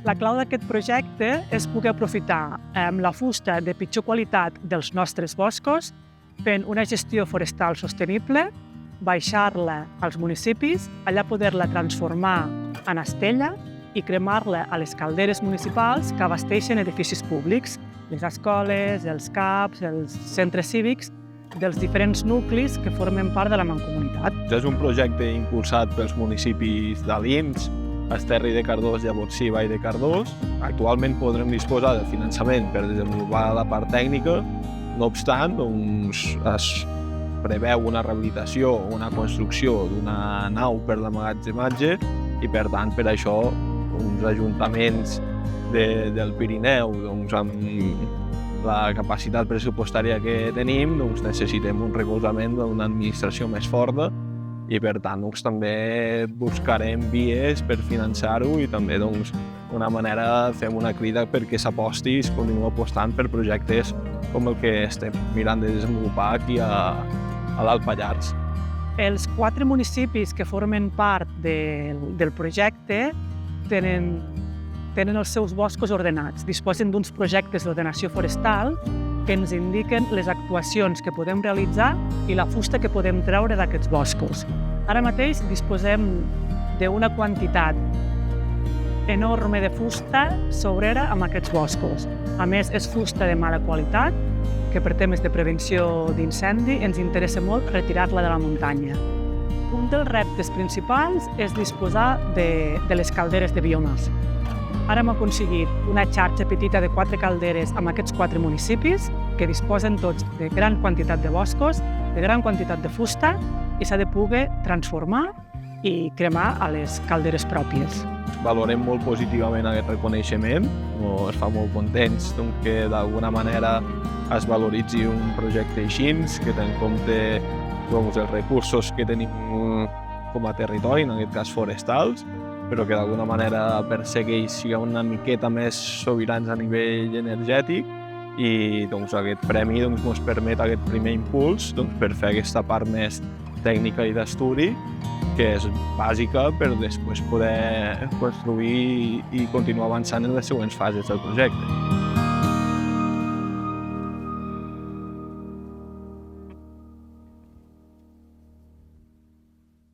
La clau d'aquest projecte és poder aprofitar la fusta de pitjor qualitat dels nostres boscos fent una gestió forestal sostenible, baixar-la als municipis, allà poder-la transformar en estella i cremar-la a les calderes municipals que abasteixen edificis públics, les escoles, els CAPs, els centres cívics, dels diferents nuclis que formen part de la mancomunitat. És un projecte impulsat pels municipis d'Alins, Esterri de Cardós, Llavorsí i Vall de Cardós. Actualment podrem disposar del finançament per desenvolupar la part tècnica. No obstant, es preveu una rehabilitació o una construcció d'una nau per l'emmagatzematge i, per tant, per això, uns ajuntaments del Pirineu, amb la capacitat pressupostària que tenim, necessitem un recolzament d'una administració més forta i, per tant, també buscarem vies per finançar-ho i també, d'una manera, fem una crida perquè s'aposti i es continuï apostant per projectes com el que estem mirant de desenvolupar aquí a l'Alt Pallars. Els 4 municipis que formen part del projecte tenen els seus boscos ordenats, disposen d'uns projectes d'ordenació forestal que ens indiquen les actuacions que podem realitzar i la fusta que podem treure d'aquests boscos. Ara mateix disposem d'una quantitat enorme de fusta sobrera amb aquests boscos. A més, és fusta de mala qualitat, que per temes de prevenció d'incendi ens interessa molt retirar-la de la muntanya. Un dels reptes principals és disposar de les calderes de biomassa. Ara hem aconseguit una xarxa petita de 4 calderes amb aquests 4 municipis que disposen tots de gran quantitat de boscos, de gran quantitat de fusta i s'ha de poder transformar i cremar a les calderes pròpies. Valorem molt positivament aquest reconeixement, ens fa molt contents que d'alguna manera es valoritzi un projecte així, que té en compte els recursos que tenim com a territori, en aquest cas forestals, però que d'alguna manera persegueix ser una miqueta més sobirans a nivell energètic i aquest premi ens permet aquest primer impuls per fer aquesta part més tècnica i d'estudi, que és bàsica per després poder construir i continuar avançant en les següents fases del projecte.